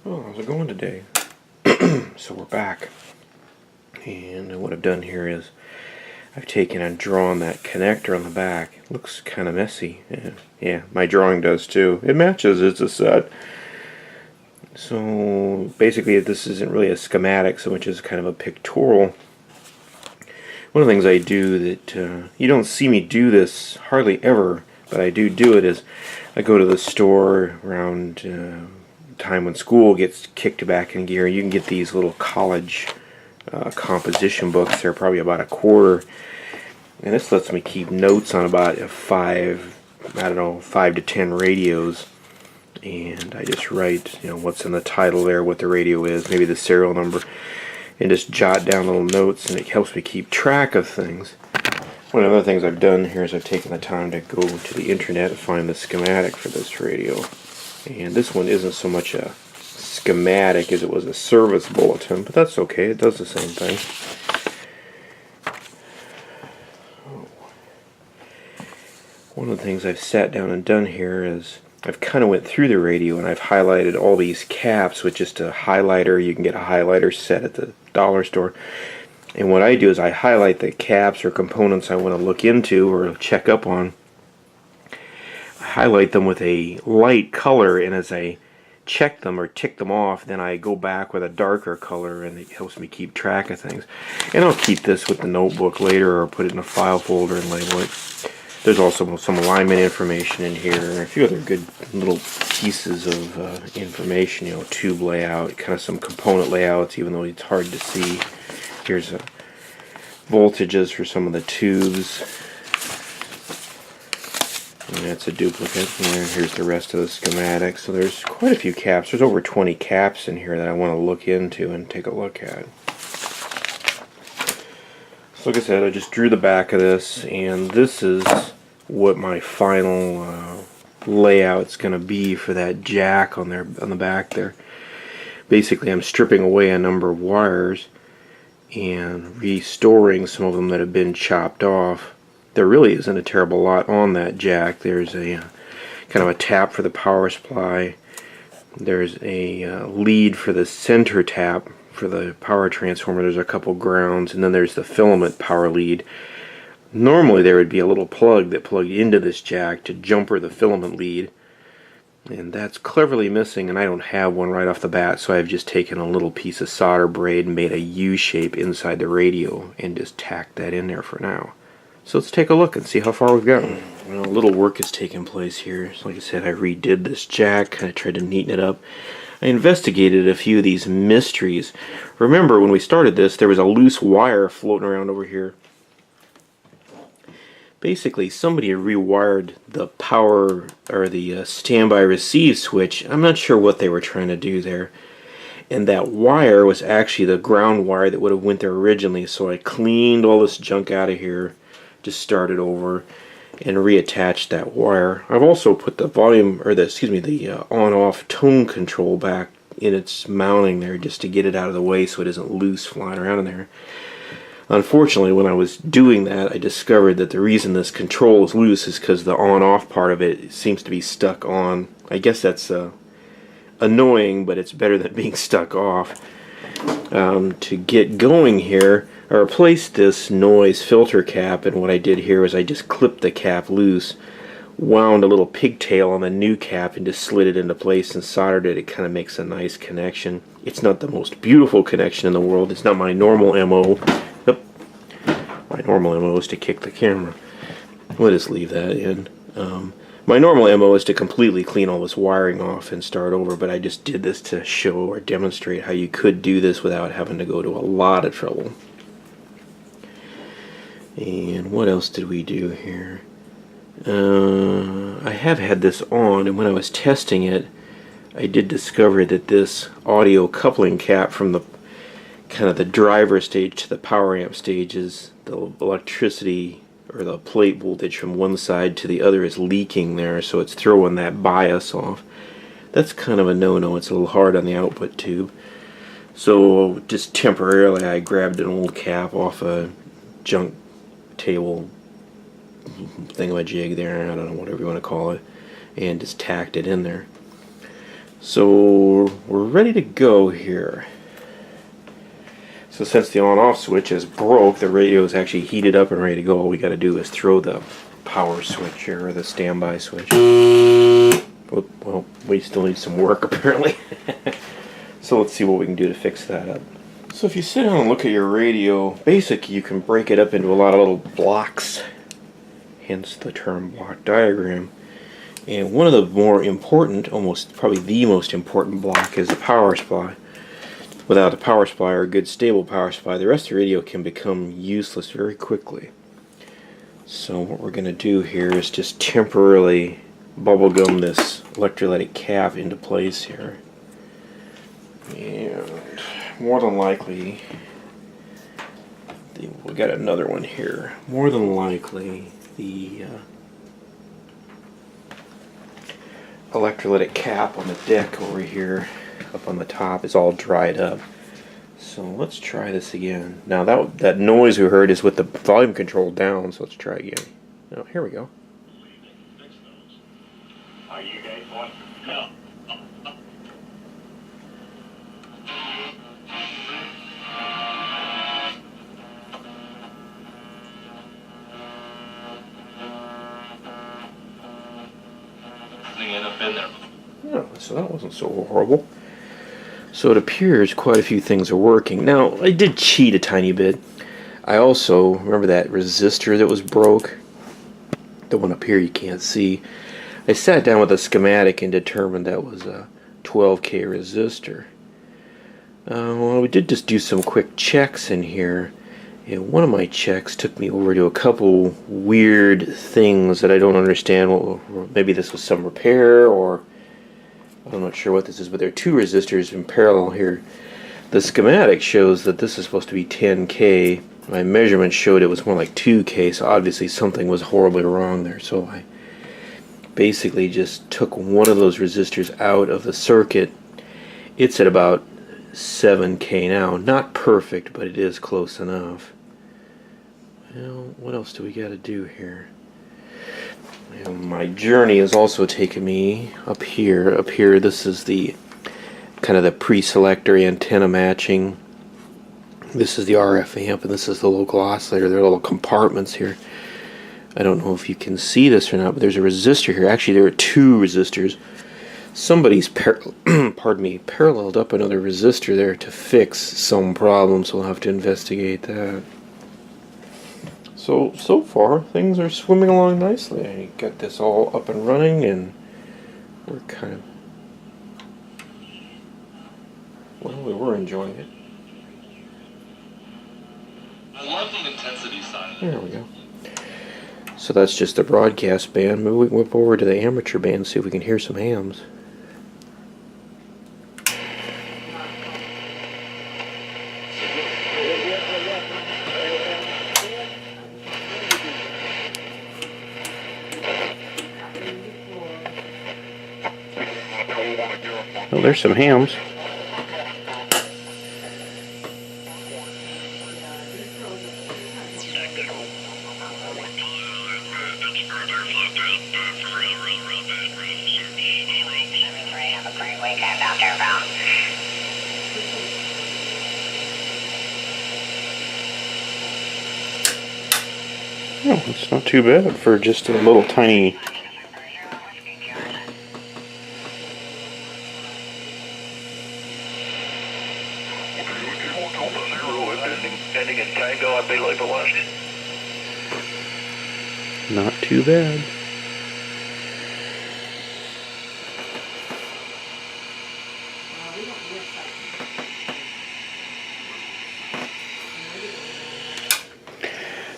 Oh, how's it going today? So we're back, and what I've done here is I've taken and drawn that connector on the back. It looks kind of messy. Yeah, my drawing does too. It matches, it's a set. So basically this isn't really a schematic so much as kind of a pictorial. One of the things I do that you don't see me do this hardly ever, but I do it, is I go to the store around time when school gets kicked back in gear. You can get these little college composition books. They're probably about $1.25, and this lets me keep notes on about 5 to 10 radios, and I just write, what's in the title there, what the radio is, maybe the serial number, and just jot down little notes, and it helps me keep track of things. One of the other things I've done here is I've taken the time to go to the internet and find the schematic for this radio. And this one isn't so much a schematic as it was a service bulletin, but that's okay, it does the same thing. One of the things I've sat down and done here is I've kind of went through the radio and I've highlighted all these caps with just a highlighter. You can get a highlighter set at the dollar store. And what I do is I highlight the caps or components I want to look into or check up on. I highlight them with a light color, and as I check them or tick them off, then I go back with a darker color, and it helps me keep track of things. And I'll keep this with the notebook later or put it in a file folder and label it. There's also some alignment information in here and a few other good little pieces of information, tube layout, kind of some component layouts, even though it's hard to see. Here's voltages for some of the tubes. And that's a duplicate. And here's the rest of the schematic. So there's quite a few caps. There's over 20 caps in here that I want to look into and take a look at. So like I said, I just drew the back of this, and this is what my final layout's going to be for that jack on the back there. Basically, I'm stripping away a number of wires and restoring some of them that have been chopped off. There really isn't a terrible lot on that jack. There's a kind of a tap for the power supply. There's a lead for the center tap for the power transformer. There's a couple grounds, and then there's the filament power lead. Normally there would be a little plug that plugged into this jack to jumper the filament lead, and that's cleverly missing, and I don't have one right off the bat, so I've just taken a little piece of solder braid and made a U shape inside the radio and just tacked that in there for now. So let's take a look and see how far we've gotten. Well, a little work has taken place here. So like I said, I redid this jack, kind of tried to neaten it up. I investigated a few of these mysteries. Remember, when we started this, there was a loose wire floating around over here. Basically, somebody rewired the power or the standby receive switch. I'm not sure what they were trying to do there. And that wire was actually the ground wire that would have went there originally. So I cleaned all this junk out of here, just started over, and reattached that wire. I've also put the volume, or the on-off tone control back in its mounting there, just to get it out of the way so it isn't loose flying around in there. Unfortunately, when I was doing that, I discovered that the reason this control is loose is because the on-off part of it seems to be stuck on. I guess that's annoying, but it's better than being stuck off. To get going here, I replaced this noise filter cap, and what I did here was I just clipped the cap loose, wound a little pigtail on the new cap, and just slid it into place and soldered it. It kind of makes a nice connection. It's not the most beautiful connection in the world. It's not my normal MO. Yep. My normal MO is to kick the camera. We'll just leave that in. My normal MO is to completely clean all this wiring off and start over, but I just did this to show or demonstrate how you could do this without having to go to a lot of trouble. And what else did we do here? I have had this on, and when I was testing it, I did discover that this audio coupling cap from the kind of the driver stage to the power amp stages, the electricity or the plate voltage from one side to the other is leaking there, so it's throwing that bias off. That's kind of a no-no. It's a little hard on the output tube. So just temporarily I grabbed an old cap off a junk table thingamajig there, I don't know, whatever you want to call it, and just tacked it in there. So we're ready to go here. So since the on-off switch is broke, the radio is actually heated up and ready to go. All we got to do is throw the power switch here, or the standby switch. Oh, well, we still need some work apparently. So let's see what we can do to fix that up. So if you sit down and look at your radio, basically you can break it up into a lot of little blocks, hence the term block diagram. And one of the more important, almost probably the most important block, is the power supply. Without a power supply, or a good stable power supply, the rest of the radio can become useless very quickly. So what we're going to do here is just temporarily bubblegum this electrolytic cap into place here. And more than likely, we got another one here. More than likely, the electrolytic cap on the deck over here up on the top is all dried up. So let's try this again. Now that noise we heard is with the volume control down, so let's try again. Oh, here we go. Are you guys going? No. Oh, so that wasn't so horrible. So it appears quite a few things are working. Now, I did cheat a tiny bit. I also, remember that resistor that was broke? The one up here you can't see. I sat down with a schematic and determined that was a 12K resistor. Well, we did just do some quick checks in here. And one of my checks took me over to a couple weird things that I don't understand. Well, maybe this was some repair, or I'm not sure what this is, but there are two resistors in parallel here. The schematic shows that this is supposed to be 10K. My measurement showed it was more like 2K, so obviously something was horribly wrong there. So I basically just took one of those resistors out of the circuit. It's at about 7K now. Not perfect, but it is close enough. Well, what else do we got to do here? And my journey has also taken me up here. Up here, this is the kind of the pre-selector antenna matching. This is the RF amp, and this is the local oscillator. There are little compartments here. I don't know if you can see this or not, but there's a resistor here. Actually, there are two resistors. Somebody's paralleled up another resistor there to fix some problem, so we'll have to investigate that. So far, things are swimming along nicely. I got this all up and running, and we're kind of, well, we were enjoying it. I love the intensity side. There we go. So that's just the broadcast band. Maybe we can whip over to the amateur band and see if we can hear some hams. Well, there's some hams. Oh, it's not too bad for just a little tiny. Not too bad.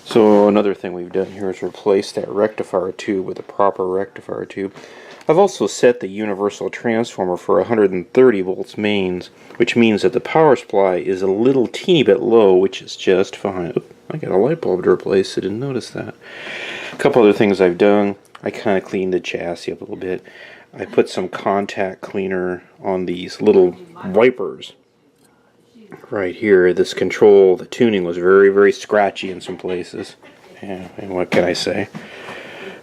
So another thing we've done here is replace that rectifier tube with a proper rectifier tube. I've also set the universal transformer for 130 volts mains, which means that the power supply is a little teeny bit low, which is just fine. Oop, I got a light bulb to replace, I didn't notice that. A couple other things I've done. I kind of cleaned the chassis up a little bit. I put some contact cleaner on these little wipers. Right here, this control, the tuning was very, very scratchy in some places. Yeah, and what can I say?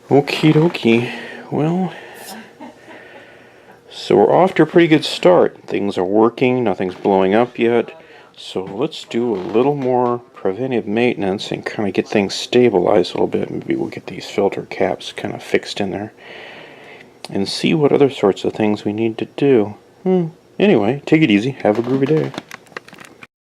Okie dokie. Well, So we're off to a pretty good start. Things are working, nothing's blowing up yet. So let's do a little more preventive maintenance and kind of get things stabilized a little bit. Maybe we'll get these filter caps kind of fixed in there. And see what other sorts of things we need to do. Anyway, take it easy. Have a groovy day.